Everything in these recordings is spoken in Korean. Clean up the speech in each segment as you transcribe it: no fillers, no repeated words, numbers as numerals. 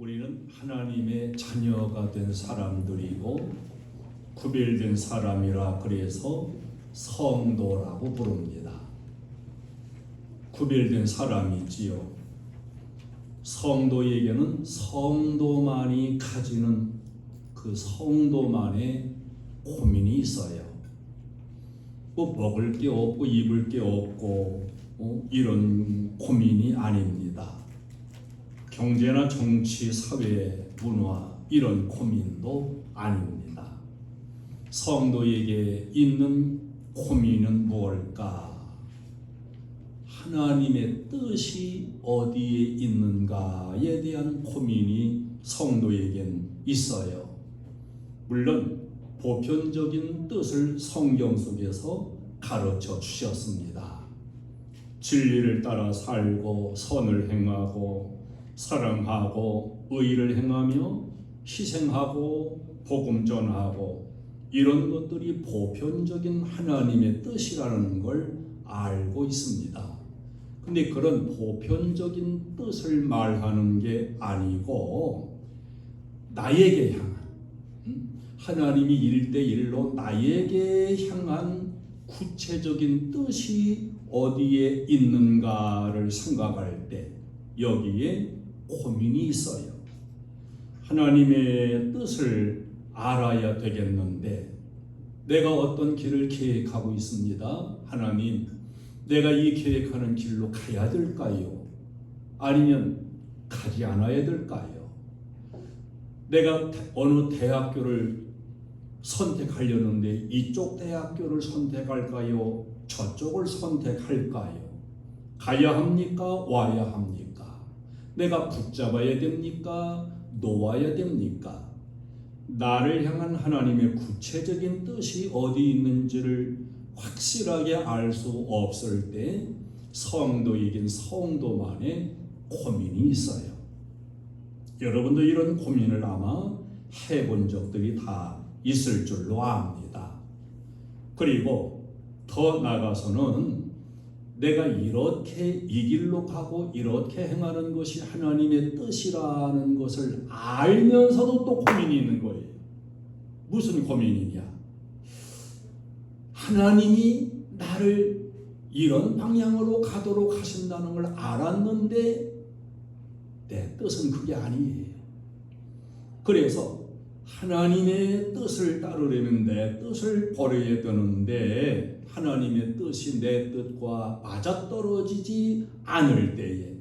우리는 하나님의 자녀가 된 사람들이고 구별된 사람이라 그래서 성도라고 부릅니다. 구별된 사람이지요. 성도에게는 성도만이 가지는 그 성도만의 고민이 있어요. 뭐 먹을 게 없고 입을 게 없고 이런 고민이 아닙니다. 경제나 정치, 사회, 문화 이런 고민도 아닙니다. 성도에게 있는 고민은 무엇일까? 하나님의 뜻이 어디에 있는가에 대한 고민이 성도에겐 있어요. 물론 보편적인 뜻을 성경 속에서 가르쳐 주셨습니다. 진리를 따라 살고 선을 행하고 사랑하고 의를 행하며 희생하고 복음 전하고 이런 것들이 보편적인 하나님의 뜻이라는 걸 알고 있습니다. 근데 그런 보편적인 뜻을 말하는 게 아니고 나에게 향한 하나님이 1대1로 나에게 향한 구체적인 뜻이 어디에 있는가를 생각할 때 여기에 고민이 있어요. 하나님의 뜻을 알아야 되겠는데 내가 어떤 길을 계획하고 있습니다. 하나님, 내가 이 계획하는 길로 가야 될까요? 아니면 가지 않아야 될까요? 내가 어느 대학교를 선택하려는데 이쪽 대학교를 선택할까요? 저쪽을 선택할까요? 가야 합니까? 와야 합니까? 내가 붙잡아야 됩니까? 놓아야 됩니까? 나를 향한 하나님의 구체적인 뜻이 어디 있는지를 확실하게 알 수 없을 때 성도이긴 성도만의 고민이 있어요. 여러분도 이런 고민을 아마 해본 적들이 다 있을 줄로 압니다. 그리고 더 나아가서는 내가 이렇게 이 길로 가고 이렇게 행하는 것이 하나님의 뜻이라는 것을 알면서도 또 고민이 있는 거예요. 무슨 고민이냐? 하나님이 나를 이런 방향으로 가도록 하신다는 걸 알았는데 내 뜻은 그게 아니에요. 그래서 하나님의 뜻을 따르려면 내 뜻을 버려야 되는데 하나님의 뜻이 내 뜻과 맞아떨어지지 않을 때에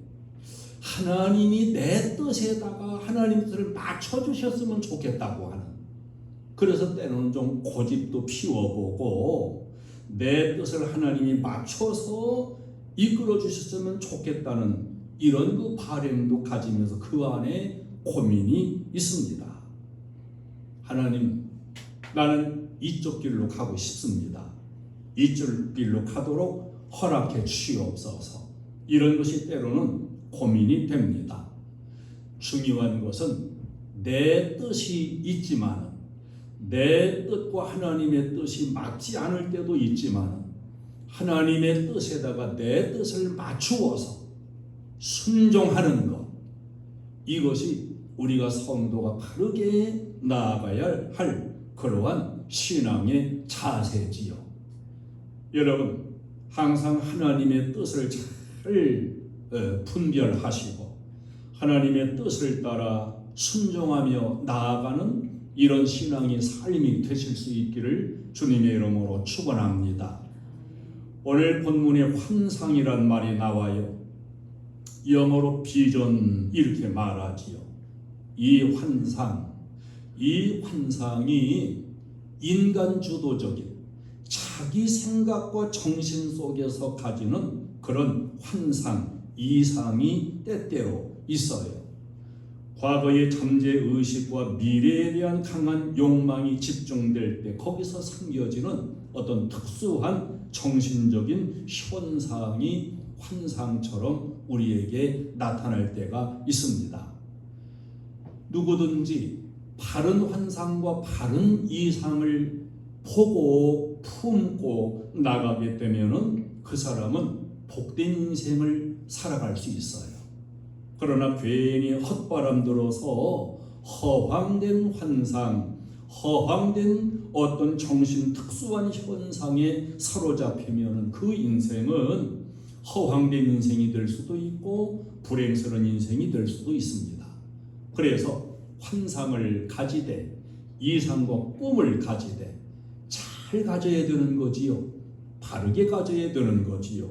하나님이 내 뜻에다가 하나님 뜻을 맞춰주셨으면 좋겠다고 하는, 그래서 때로는 좀 고집도 피워보고 내 뜻을 하나님이 맞춰서 이끌어 주셨으면 좋겠다는 이런 그 바람도 가지면서 그 안에 고민이 있습니다. 하나님, 나는 이쪽 길로 가고 싶습니다. 이쪽 길로 가도록 허락해 주시옵소서. 이런 것이 때로는 고민이 됩니다. 중요한 것은 내 뜻이 있지만 내 뜻과 하나님의 뜻이 맞지 않을 때도 있지만 하나님의 뜻에다가 내 뜻을 맞추어서 순종하는 것, 이것이 우리가 성도가 바르게 나아가야 할 그러한 신앙의 자세지요. 여러분, 항상 하나님의 뜻을 잘 분별하시고 하나님의 뜻을 따라 순종하며 나아가는 이런 신앙의 삶이 되실 수 있기를 주님의 이름으로 축원합니다. 오늘 본문에 환상이란 말이 나와요. 영어로 비전 이렇게 말하지요. 이 환상이 인간 주도적인 자기 생각과 정신 속에서 가지는 그런 환상, 이상이 때때로 있어요. 과거의 잠재의식과 미래에 대한 강한 욕망이 집중될 때 거기서 생겨지는 어떤 특수한 정신적인 현상이 환상처럼 우리에게 나타날 때가 있습니다. 누구든지 바른 환상과 바른 이상을 보고 품고 나가게 되면은 그 사람은 복된 인생을 살아갈 수 있어요. 그러나 괜히 헛바람 들어서 허황된 환상, 허황된 어떤 정신 특수한 현상에 사로잡히면 그 인생은 허황된 인생이 될 수도 있고 불행스러운 인생이 될 수도 있습니다. 그래서 환상을 가지되 이상과 꿈을 가지되 잘 가져야 되는 거지요. 바르게 가져야 되는 거지요.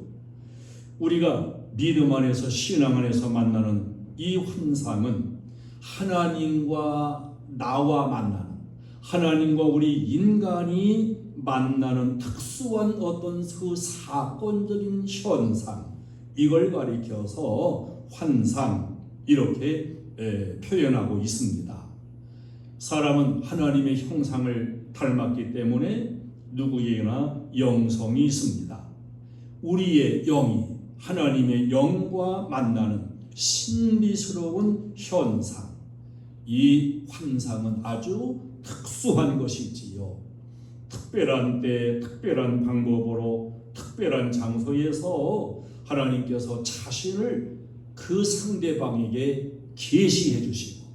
우리가 믿음 안에서 신앙 안에서 만나는 이 환상은 하나님과 나와 만나는, 하나님과 우리 인간이 만나는 특수한 어떤 그 사건적인 현상, 이걸 가리켜서 환상 이렇게 표현하고 있습니다. 사람은 하나님의 형상을 닮았기 때문에 누구에게나 영성이 있습니다. 우리의 영이 하나님의 영과 만나는 신비스러운 현상, 이 환상은 아주 특수한 것이지요. 특별한 때, 특별한 방법으로, 특별한 장소에서 하나님께서 자신을 그 상대방에게 계시해 주시고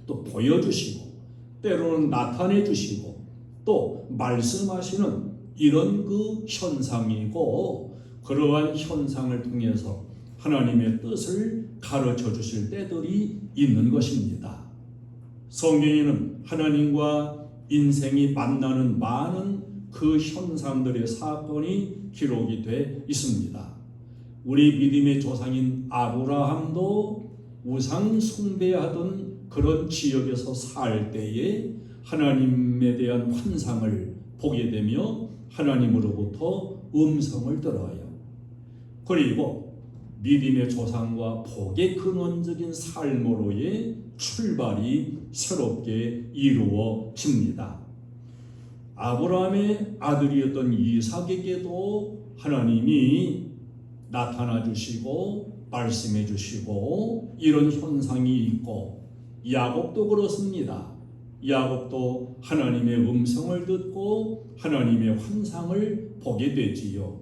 또 보여주시고 때로는 나타내 주시고 또 말씀하시는 이런 그 현상이고, 그러한 현상을 통해서 하나님의 뜻을 가르쳐 주실 때들이 있는 것입니다. 성경에는 하나님과 인생이 만나는 많은 그 현상들의 사건이 기록이 돼 있습니다. 우리 믿음의 조상인 아브라함도 우상 숭배하던 그런 지역에서 살 때에 하나님에 대한 환상을 보게 되며 하나님으로부터 음성을 들어요. 그리고 믿음의 조상과 복의 근원적인 삶으로의 출발이 새롭게 이루어집니다. 아브라함의 아들이었던 이삭에게도 하나님이 나타나 주시고 말씀해 주시고 이런 현상이 있고, 야곱도 그렇습니다. 야곱도 하나님의 음성을 듣고 하나님의 환상을 보게 되지요.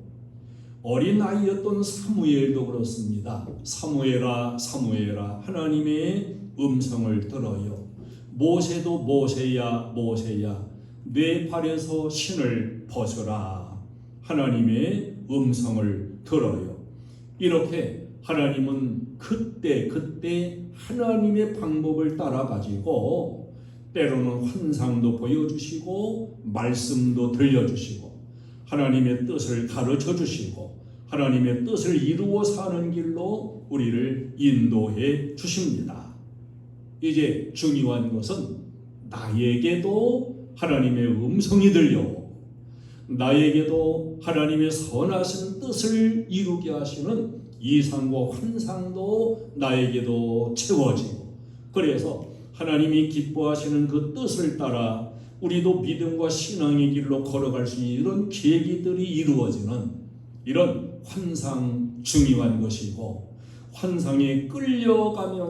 어린아이였던 사무엘도 그렇습니다. 사무엘아 사무엘아 하나님의 음성을 들어요. 모세도 모세야 모세야 내 발에서 신을 벗어라, 하나님의 음성을 들어요. 이렇게 하나님은 그때 하나님의 방법을 따라 가지고 때로는 환상도 보여주시고 말씀도 들려주시고 하나님의 뜻을 가르쳐 주시고 하나님의 뜻을 이루어 사는 길로 우리를 인도해 주십니다. 이제 중요한 것은 나에게도 하나님의 음성이 들려오고 나에게도 하나님의 선하신 뜻을 이루게 하시는 이상과 환상도 나에게도 채워지고, 그래서 하나님이 기뻐하시는 그 뜻을 따라 우리도 믿음과 신앙의 길로 걸어갈 수 있는 이런 계기들이 이루어지는 이런 환상 중요한 것이고, 환상에 끌려서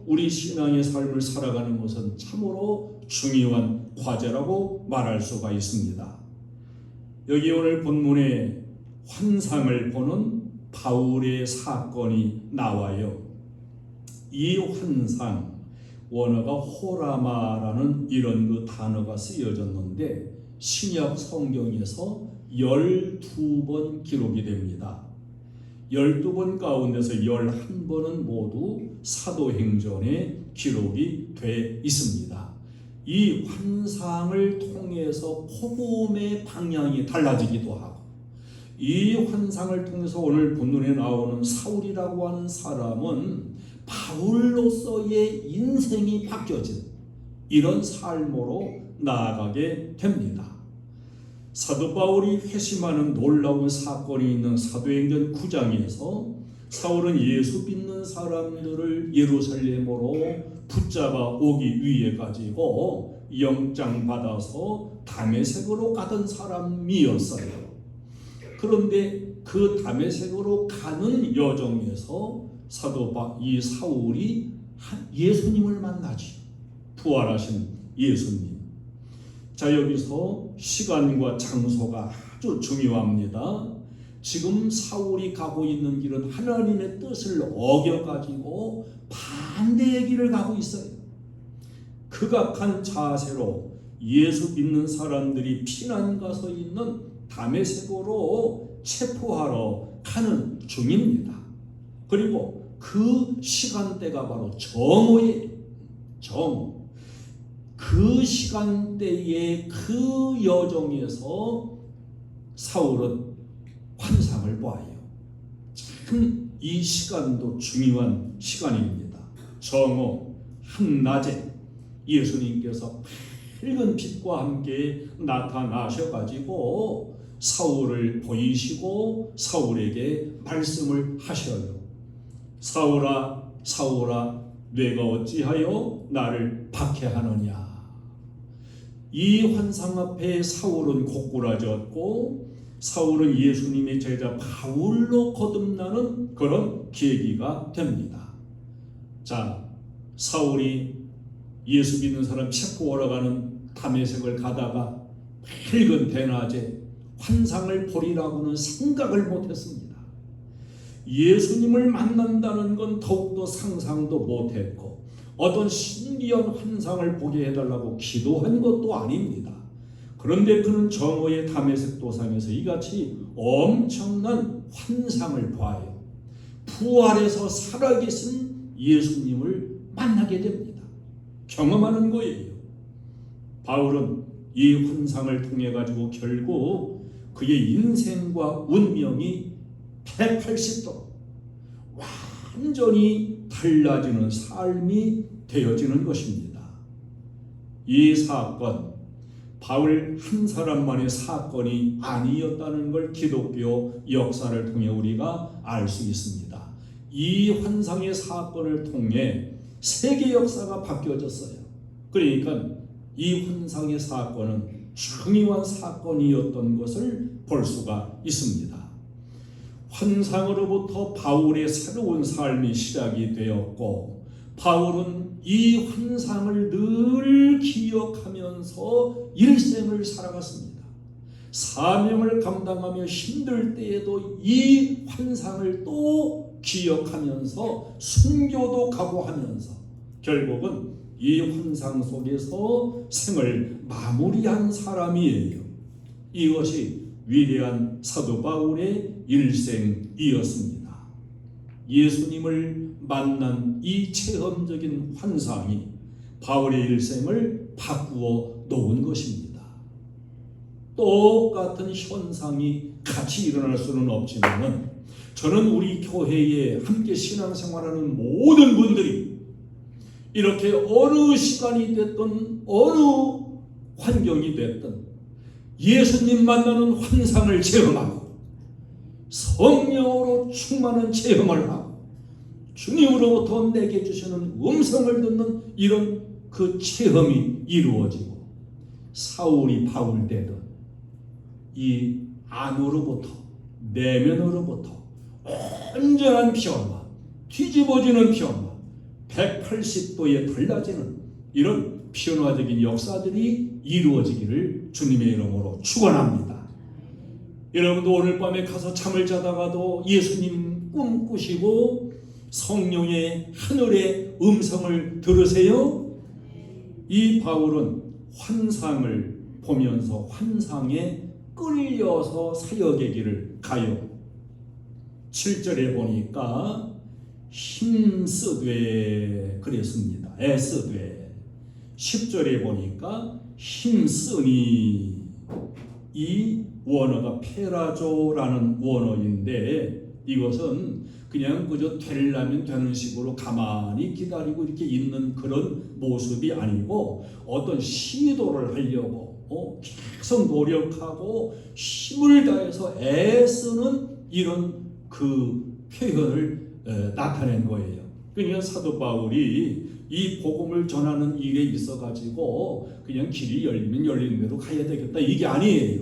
우리 신앙의 삶을 살아가는 것은 참으로 중요한 과제라고 말할 수가 있습니다. 여기 오늘 본문에 환상을 보는 바울의 사건이 나와요. 이 환상, 원어가 호라마라는 이런 그 단어가 쓰여졌는데 신약 성경에서 12번 기록이 됩니다. 12번 가운데서 11번은 모두 사도행전에 기록이 돼 있습니다. 이 환상을 통해서 복음의 방향이 달라지기도 하고, 이 환상을 통해서 오늘 본문에 나오는 사울이라고 하는 사람은 바울로서의 인생이 바뀌어진 이런 삶으로 나아가게 됩니다. 사도 바울이 회심하는 놀라운 사건이 있는 사도행전 9장에서 사울은 예수 믿는 사람들을 예루살렘으로 붙잡아 오기 위해 가지고 영장 받아서 다메섹으로 가던 사람이었어요. 그런데 그 다메섹으로 가는 여정에서 이 사울이 예수님을 만나지, 부활하신 예수님. 자, 여기서 시간과 장소가 아주 중요합니다. 지금 사울이 가고 있는 길은 하나님의 뜻을 어겨가지고 반대의 길을 가고 있어요. 극악한 자세로 예수 믿는 사람들이 피난 가서 있는 다메섹으로 체포하러 가는 중입니다. 그리고 그 시간대가 바로 정오예요. 정오. 그 시간대의 그 여정에서 사울은 환상을 보아요. 참 이 시간도 중요한 시간입니다. 정오 한낮에 예수님께서 밝은 빛과 함께 나타나셔가지고 사울을 보이시고 사울에게 말씀을 하셔요. 사울아, 사울아, 내가 어찌하여 나를 박해하느냐. 이 환상 앞에 사울은 고꾸라졌고 사울은 예수님의 제자 바울로 거듭나는 그런 계기가 됩니다. 자, 사울이 예수 믿는 사람 체포하러 가는 다메섹을 가다가 밝은 대낮에 환상을 보리라고는 생각을 못했습니다. 예수님을 만난다는 건 더욱더 상상도 못했고 어떤 신기한 환상을 보게 해달라고 기도한 것도 아닙니다. 그런데 그는 정오의 다메섹 도상에서 이같이 엄청난 환상을 봐요. 부활해서 살아계신 예수님을 만나게 됩니다. 경험하는 거예요. 바울은 이 환상을 통해 가지고 결국 그의 인생과 운명이 180도 완전히 달라지는 삶이 되어지는 것입니다. 이 사건, 바울 한 사람만의 사건이 아니었다는 걸 기독교 역사를 통해 우리가 알 수 있습니다. 이 환상의 사건을 통해 세계 역사가 바뀌어졌어요. 그러니까 이 환상의 사건은 중요한 사건이었던 것을 볼 수가 있습니다. 환상으로부터 바울의 새로운 삶이 시작이 되었고 바울은 이 환상을 늘 기억하면서 일생을 살아갔습니다. 사명을 감당하며 힘들 때에도 이 환상을 또 기억하면서 순교도 각오하면서 결국은 이 환상 속에서 생을 마무리한 사람이에요. 이것이 위대한 사도 바울의 일생이었습니다. 예수님을 만난 이 체험적인 환상이 바울의 일생을 바꾸어 놓은 것입니다. 똑같은 현상이 같이 일어날 수는 없지만 저는 우리 교회에 함께 신앙생활하는 모든 분들이 이렇게 어느 시간이 됐든 어느 환경이 됐든 예수님 만나는 환상을 체험하고 성령으로 충만한 체험을 하고 주님으로부터 내게 주시는 음성을 듣는 이런 그 체험이 이루어지고 사울이 바울 되듯 이 안으로부터 내면으로부터 온전한 변화, 뒤집어지는 변화, 180도에 달라지는 이런 변화적인 역사들이 이루어지기를 주님의 이름으로 축원합니다. 여러분도 오늘 밤에 가서 잠을 자다가도 예수님 꿈꾸시고 성령의 하늘의 음성을 들으세요. 이 바울은 환상을 보면서 환상에 끌려서 사역의 길을 가요. 7절에 보니까 힘쓰되 그랬습니다. 애쓰되. 10절에 보니까 힘쓰니. 이 원어가 페라조라는 원어인데 이것은 그냥 그저 되려면 되는 식으로 가만히 기다리고 이렇게 있는 그런 모습이 아니고 어떤 시도를 하려고 계속 노력하고 힘을 다해서 애쓰는 이런 그 표현을 나타낸 거예요. 그러니까 사도 바울이 이 복음을 전하는 일에 있어가지고 그냥 길이 열리면 열리는 대로 가야 되겠다 이게 아니에요.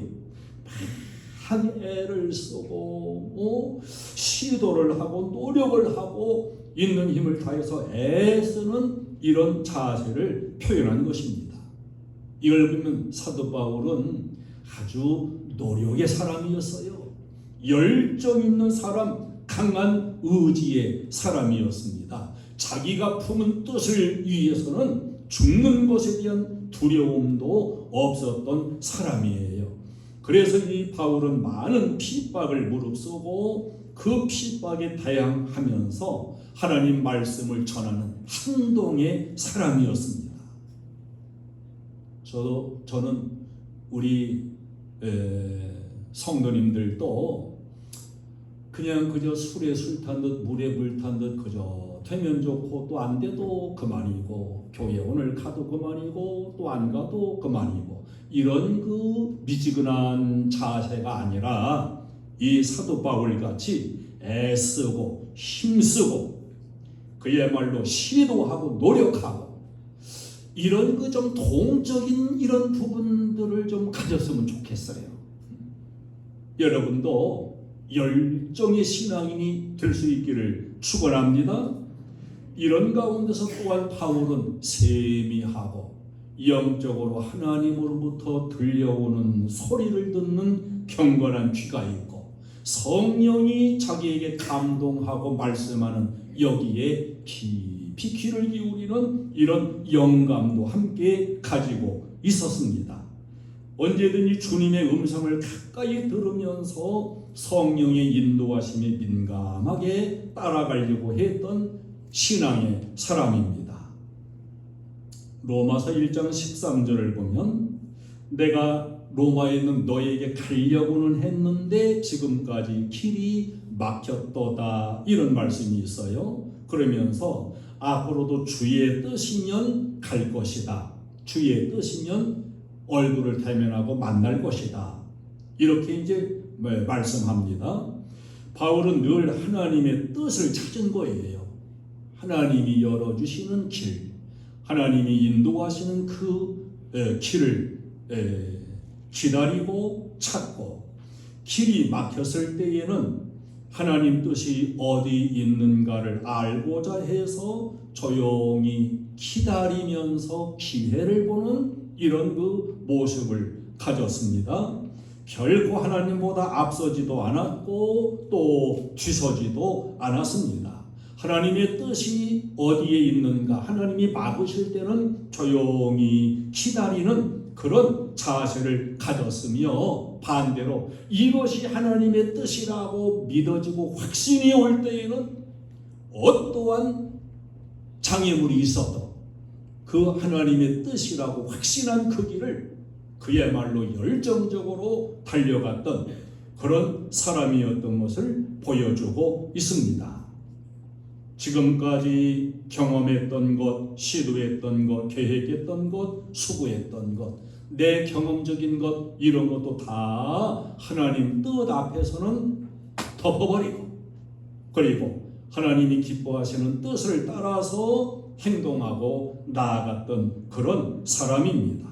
한 애를 쓰고 시도를 하고 노력을 하고 있는 힘을 다해서 애쓰는 이런 자세를 표현한 것입니다. 이걸 보면 사도 바울은 아주 노력의 사람이었어요. 열정 있는 사람, 강한 의지의 사람이었습니다. 자기가 품은 뜻을 위해서는 죽는 것에 대한 두려움도 없었던 사람이에요. 그래서 이 바울은 많은 핍박을 무릅쓰고 그 핍박에 대항하면서 하나님 말씀을 전하는 한동의 사람이었습니다. 저는 우리 성도님들도 그냥 그저 술에 술 탄 듯 물에 물 탄 듯 그저 되면 좋고 또 안 돼도 그만이고 교회 오늘 가도 그만이고 또 안 가도 그만이고 이런 그 미지근한 자세가 아니라 이 사도 바울 같이 애쓰고 힘쓰고 그야말로 시도하고 노력하고 이런 그 좀 동적인 이런 부분들을 좀 가졌으면 좋겠어요. 여러분도 열정의 신앙인이 될 수 있기를 축원합니다. 이런 가운데서 또한 바울은 세미하고 영적으로 하나님으로부터 들려오는 소리를 듣는 경건한 귀가 있고 성령이 자기에게 감동하고 말씀하는 여기에 깊이 귀를 기울이는 이런 영감도 함께 가지고 있었습니다. 언제든지 주님의 음성을 가까이 들으면서 성령의 인도하심에 민감하게 따라가려고 했던 신앙의 사람입니다. 로마서 1장 13절을 보면 내가 로마에 있는 너에게 가려고는 했는데 지금까지 길이 막혔도다 이런 말씀이 있어요. 그러면서 앞으로도 주의 뜻이면 갈 것이다. 주의 뜻이면 얼굴을 대면하고 만날 것이다. 이렇게 이제 말씀합니다. 바울은 늘 하나님의 뜻을 찾은 거예요. 하나님이 열어주시는 길, 하나님이 인도하시는 그 길을 기다리고 찾고 길이 막혔을 때에는 하나님 뜻이 어디 있는가를 알고자 해서 조용히 기다리면서 기회를 보는 이런 그 모습을 가졌습니다. 결코 하나님보다 앞서지도 않았고 또 뒤서지도 않았습니다. 하나님의 뜻이 어디에 있는가 하나님이 막으실 때는 조용히 기다리는 그런 자세를 가졌으며 반대로 이것이 하나님의 뜻이라고 믿어지고 확신이 올 때에는 어떠한 장애물이 있어도 그 하나님의 뜻이라고 확신한 그 길을 그야말로 열정적으로 달려갔던 그런 사람이었던 것을 보여주고 있습니다. 지금까지 경험했던 것, 시도했던 것, 계획했던 것, 수고했던 것, 내 경험적인 것 이런 것도 다 하나님 뜻 앞에서는 덮어버리고 그리고 하나님이 기뻐하시는 뜻을 따라서 행동하고 나아갔던 그런 사람입니다.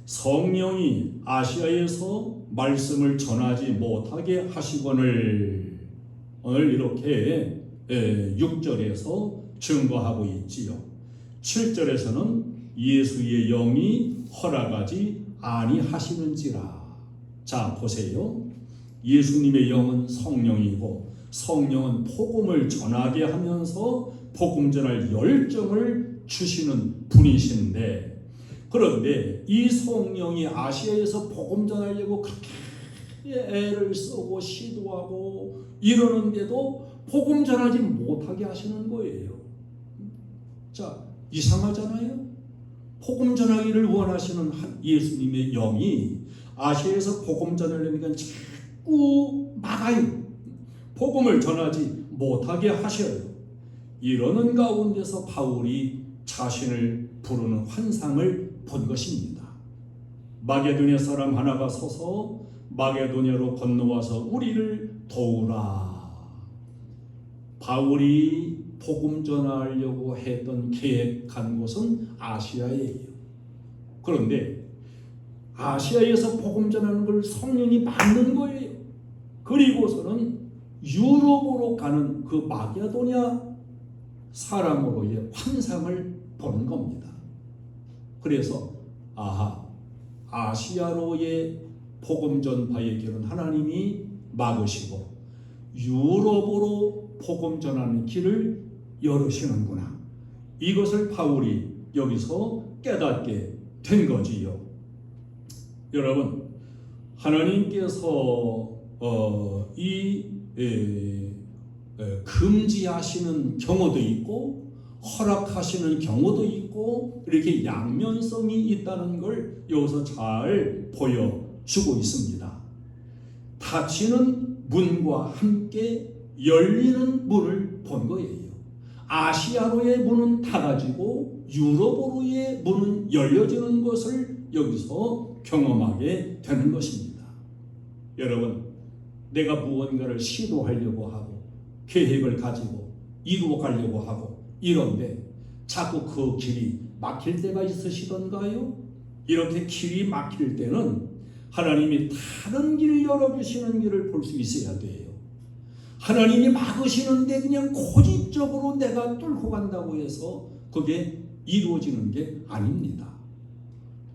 성령이 아시아에서 말씀을 전하지 못하게 하시거늘 오늘 이렇게 6절에서 증거하고 있지요. 7절에서는 예수의 영이 허락하지 아니하시는지라. 자 보세요. 예수님의 영은 성령이고 성령은 복음을 전하게 하면서 복음 전할 열정을 주시는 분이신데 그런데 이 성령이 아시아에서 복음 전하려고 그렇게 애를 쓰고 시도하고 이러는데도 복음 전하지 못하게 하시는 거예요. 자, 이상하잖아요. 복음 전하기를 원하시는 예수님의 영이 아시아에서 복음 전하려니까 자꾸 막아요. 복음을 전하지 못하게 하셔요. 이러는 가운데서 바울이 자신을 부르는 환상을 본 것입니다. 마게도냐 사람 하나가 서서 마게도냐로 건너와서 우리를 도우라. 바울이 복음 전하려고 했던 계획한 곳은 아시아예요. 그런데 아시아에서 복음 전하는 걸 성령이 막는 거예요. 그리고서는 유럽으로 가는 그 마게도냐 사람으로의 환상을 보는 겁니다. 그래서 아시아로의 복음 전파의 길은 하나님이 막으시고 유럽으로 복음 전하는 길을 열으시는구나. 이것을 바울이 여기서 깨닫게 된 거지요. 여러분, 하나님께서 금지하시는 경우도 있고 허락하시는 경우도 있고 이렇게 양면성이 있다는 걸 여기서 잘 보여주고 있습니다. 닫히는 문과 함께 열리는 문을 본 거예요. 아시아로의 문은 닫아지고 유럽으로의 문은 열려지는 것을 여기서 경험하게 되는 것입니다. 여러분, 내가 무언가를 시도하려고 하고 계획을 가지고 이루어 가려고 하고 이런데 자꾸 그 길이 막힐 때가 있으시던가요? 이렇게 길이 막힐 때는 하나님이 다른 길을 열어주시는 길을 볼 수 있어야 돼요. 하나님이 막으시는데 그냥 고집적으로 내가 뚫고 간다고 해서 그게 이루어지는 게 아닙니다.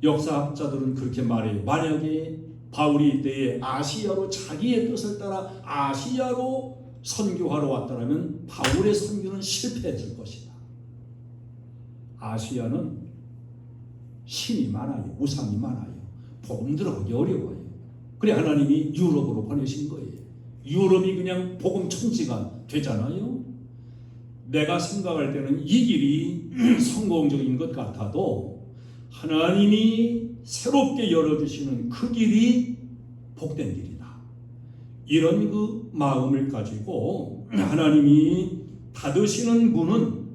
역사학자들은 그렇게 말해요. 만약에 바울이 이때에 아시아로 자기의 뜻을 따라 아시아로 선교하러 왔다면 바울의 선교는 실패했을 것이다. 아시아는 신이 많아요. 우상이 많아요. 복음 들어가기 어려워요. 그래 하나님이 유럽으로 보내신 거예요. 유럽이 그냥 복음 천지가 되잖아요. 내가 생각할 때는 이 길이 성공적인 것 같아도 하나님이 새롭게 열어주시는 그 길이 복된 길이다. 이런 그 마음을 가지고 하나님이 닫으시는 문은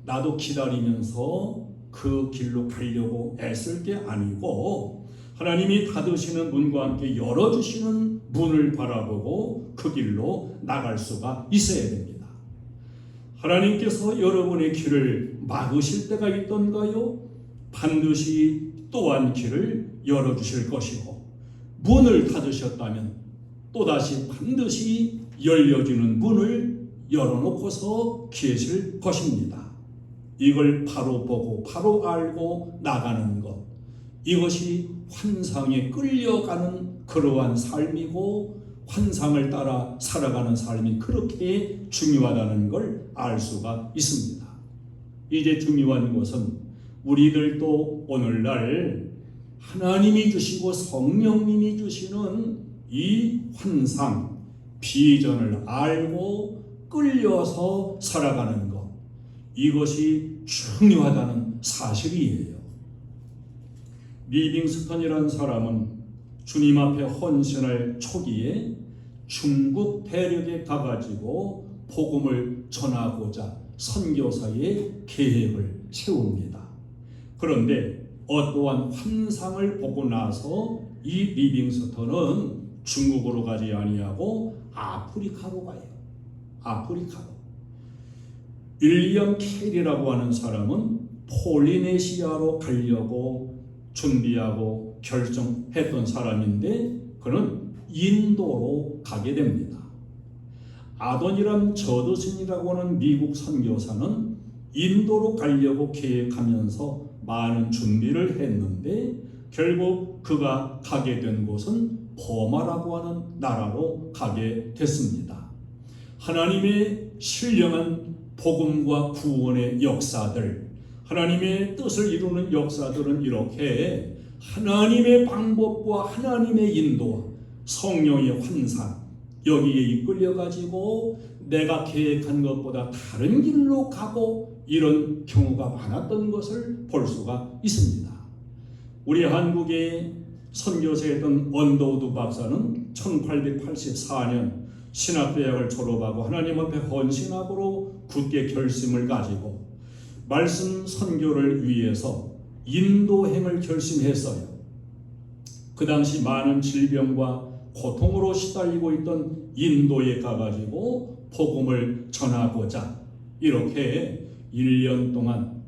나도 기다리면서 그 길로 가려고 애쓸 게 아니고 하나님이 닫으시는 문과 함께 열어주시는 문을 바라보고 그 길로 나갈 수가 있어야 됩니다. 하나님께서 여러분의 길을 막으실 때가 있던가요? 반드시 또한 길을 열어주실 것이고 문을 닫으셨다면 또다시 반드시 열려지는 문을 열어놓고서 계실 것입니다. 이걸 바로 보고 바로 알고 나가는 것, 이것이 환상에 끌려가는 그러한 삶이고 환상을 따라 살아가는 삶이 그렇게 중요하다는 걸 알 수가 있습니다. 이제 중요한 것은 우리들도 오늘날 하나님이 주시고 성령님이 주시는 이 환상, 비전을 알고 끌려서 살아가는 것, 이것이 중요하다는 사실이에요. 리빙스턴이라는 사람은 주님 앞에 헌신할 초기에 중국 대륙에 가가지고 복음을 전하고자 선교사의 계획을 세웁니다. 그런데 어떠한 환상을 보고 나서 이 리빙스턴은 중국으로 가지 아니하고 아프리카로 가요. 아프리카로. 윌리엄 캐리라고 하는 사람은 폴리네시아로 가려고 준비하고 결정했던 사람인데 그는 인도로 가게 됩니다. 아도니람 저드슨이라고 하는 미국 선교사는 인도로 가려고 계획하면서 많은 준비를 했는데 결국 그가 가게 된 곳은 버마라고 하는 나라로 가게 됐습니다. 하나님의 신령한 복음과 구원의 역사들, 하나님의 뜻을 이루는 역사들은 이렇게 하나님의 방법과 하나님의 인도와 성령의 환상, 여기에 이끌려가지고 내가 계획한 것보다 다른 길로 가고 이런 경우가 많았던 것을 볼 수가 있습니다. 우리 한국의 선교사였던 언더우드 박사는 1884년 신학대학을 졸업하고 하나님 앞에 헌신하고로 굳게 결심을 가지고 말씀 선교를 위해서 인도행을 결심했어요. 그 당시 많은 질병과 고통으로 시달리고 있던 인도에 가가지고 복음을 전하고자 이렇게 1년 동안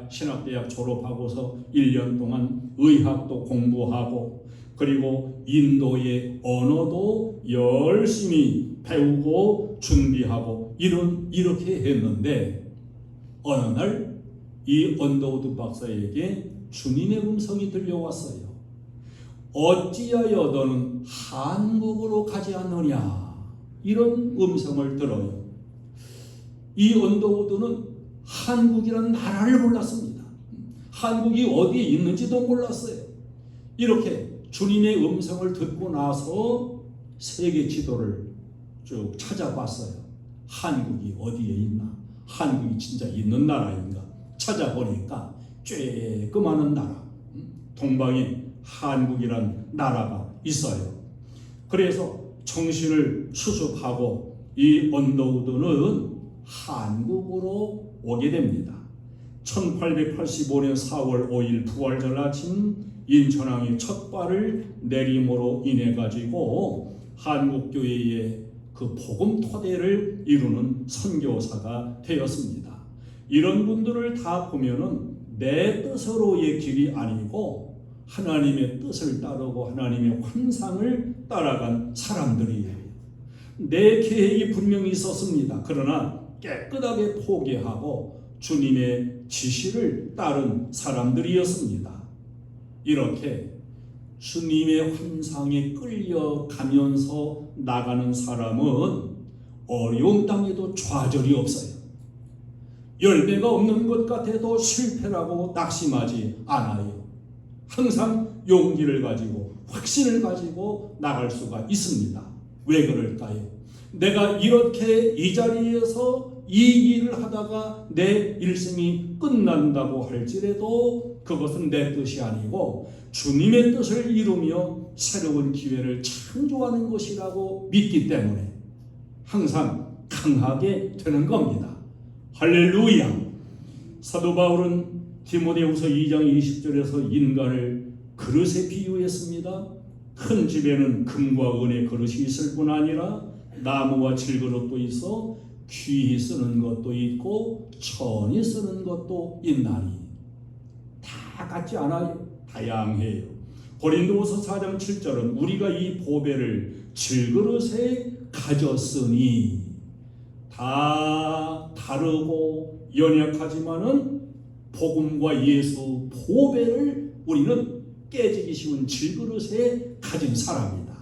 신학대학 졸업하고서 1년 동안 의학도 공부하고 그리고 인도의 언어도 열심히 배우고 준비하고 이렇게 했는데 어느 날 이 언더우드 박사에게 주님의 음성이 들려왔어요. 어찌하여 너는 한국으로 가지 않느냐, 이런 음성을 들어요. 이 언더우드는 한국이라는 나라를 몰랐습니다. 한국이 어디에 있는지도 몰랐어요. 이렇게 주님의 음성을 듣고 나서 세계 지도를 쭉 찾아봤어요. 한국이 어디에 있나? 한국이 진짜 있는 나라인가? 찾아보니까 쬐끄마한 나라, 동방에 한국이란 나라가 있어요. 그래서 정신을 수습하고 이 언더우드는 한국으로 오게 됩니다. 1885년 4월 5일 부활절 아침 인천항에 첫 발을 내림으로 인해 가지고 한국교회의 그 복음 토대를 이루는 선교사가 되었습니다. 이런 분들을 다 보면은 내 뜻으로의 길이 아니고 하나님의 뜻을 따르고 하나님의 환상을 따라간 사람들이에요. 내 계획이 분명히 있었습니다. 그러나 깨끗하게 포기하고 주님의 지시를 따른 사람들이었습니다. 이렇게 주님의 환상에 끌려가면서 나가는 사람은 어려운 땅에도 좌절이 없어요. 열매가 없는 것 같아도 실패라고 낙심하지 않아요. 항상 용기를 가지고 확신을 가지고 나갈 수가 있습니다. 왜 그럴까요? 내가 이렇게 이 자리에서 이 일을 하다가 내 일생이 끝난다고 할지라도 그것은 내 뜻이 아니고 주님의 뜻을 이루며 새로운 기회를 창조하는 것이라고 믿기 때문에 항상 강하게 되는 겁니다. 할렐루야! 사도 바울은 디모데후서 2장 20절에서 인간을 그릇에 비유했습니다. 큰 집에는 금과 은의 그릇이 있을 뿐 아니라 나무와 질그릇도 있어 귀히 쓰는 것도 있고 천히 쓰는 것도 있나니 다 같지 않아요. 다양해요. 고린도후서 4장 7절은 우리가 이 보배를 질그릇에 가졌으니 다 다르고 연약하지만은 복음과 예수 보배를 우리는 깨지기 쉬운 질그릇에 가진 사람이다.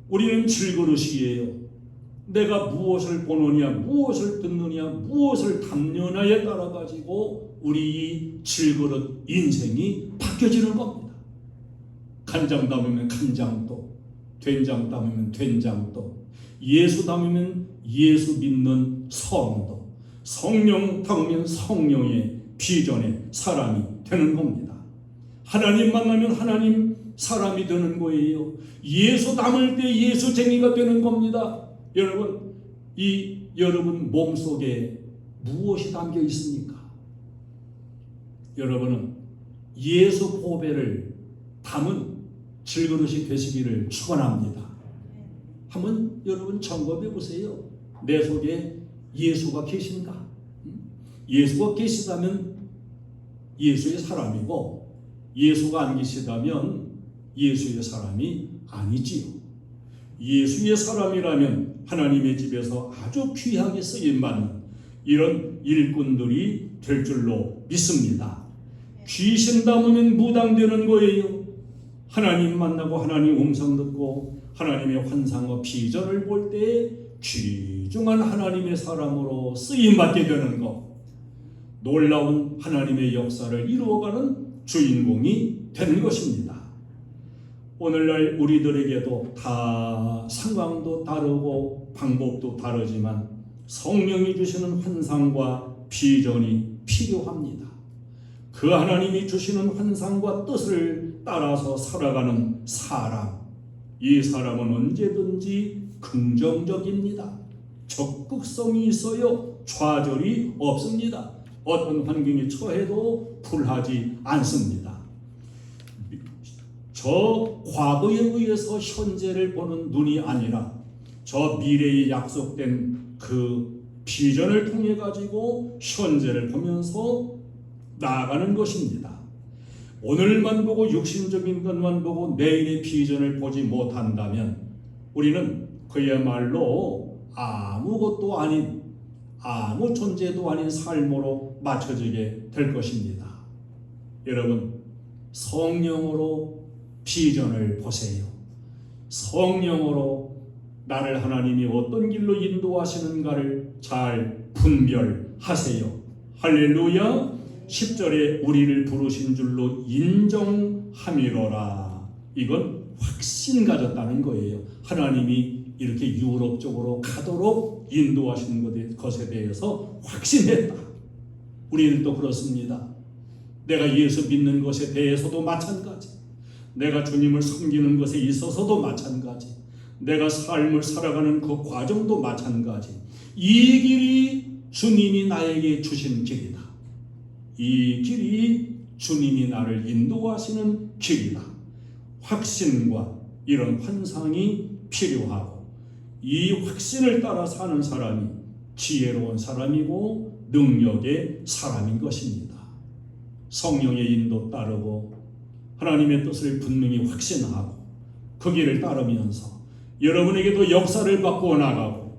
우리는 질그릇이에요. 내가 무엇을 보느냐, 무엇을 듣느냐, 무엇을 담느냐에 따라 가지고 우리 질그릇 인생이 바뀌어지는 겁니다. 간장 담으면 간장도, 된장 담으면 된장도, 예수 담으면 예수 믿는 성도, 성령 담으면 성령의 비전의 사람이 되는 겁니다. 하나님 만나면 하나님 사람이 되는 거예요. 예수 담을 때 예수쟁이가 되는 겁니다. 여러분, 이 여러분 몸속에 무엇이 담겨 있습니까? 여러분은 예수 보배를 담은 질그릇이 되시기를 축원합니다. 한번 여러분 점검해 보세요. 내 속에 예수가 계신가? 예수가 계시다면 예수의 사람이고 예수가 안 계시다면 예수의 사람이 아니지요. 예수의 사람이라면 하나님의 집에서 아주 귀하게 쓰임받는 이런 일꾼들이 될 줄로 믿습니다. 귀신 담으면 무당되는 거예요. 하나님 만나고 하나님 음성 듣고 하나님의 환상과 비전을 볼 때 귀중한 하나님의 사람으로 쓰임받게 되는 것, 놀라운 하나님의 역사를 이루어가는 주인공이 되는 것입니다. 오늘날 우리들에게도 다 상황도 다르고 방법도 다르지만 성령이 주시는 환상과 비전이 필요합니다. 그 하나님이 주시는 환상과 뜻을 따라서 살아가는 사람, 이 사람은 언제든지 긍정적입니다. 적극성이 있어요. 좌절이 없습니다. 어떤 환경에 처해도 불하지 않습니다. 저 과거에 의해서 현재를 보는 눈이 아니라 저 미래에 약속된 그 비전을 통해 가지고 현재를 보면서 나아가는 것입니다. 오늘만 보고 육신적인 것만 보고 내일의 비전을 보지 못한다면 우리는 그야말로 아무것도 아닌, 아무 존재도 아닌 삶으로 맞춰지게 될 것입니다. 여러분, 성령으로 비전을 보세요. 성령으로 나를 하나님이 어떤 길로 인도하시는가를 잘 분별하세요. 할렐루야. 10절에 우리를 부르신 줄로 인정함이로라. 이건 확신 가졌다는 거예요. 하나님이 이렇게 유럽 쪽으로 가도록 인도하시는 것에 대해서 확신했다. 우리는 또 그렇습니다. 내가 예수 믿는 것에 대해서도 마찬가지, 내가 주님을 섬기는 것에 있어서도 마찬가지, 내가 삶을 살아가는 그 과정도 마찬가지. 이 길이 주님이 나에게 주신 길이다. 이 길이 주님이 나를 인도하시는 길이다. 확신과 이런 환상이 필요하고, 이 확신을 따라 사는 사람이 지혜로운 사람이고 능력의 사람인 것입니다. 성령의 인도 따르고 하나님의 뜻을 분명히 확신하고 그 길을 따르면서 여러분에게도 역사를 바꾸어 나가고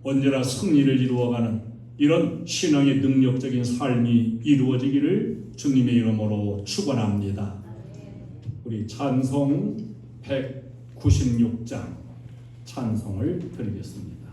언제나 승리를 이루어가는 이런 신앙의 능력적인 삶이 이루어지기를 주님의 이름으로 축원합니다. 우리 찬송 196장 찬송을 드리겠습니다.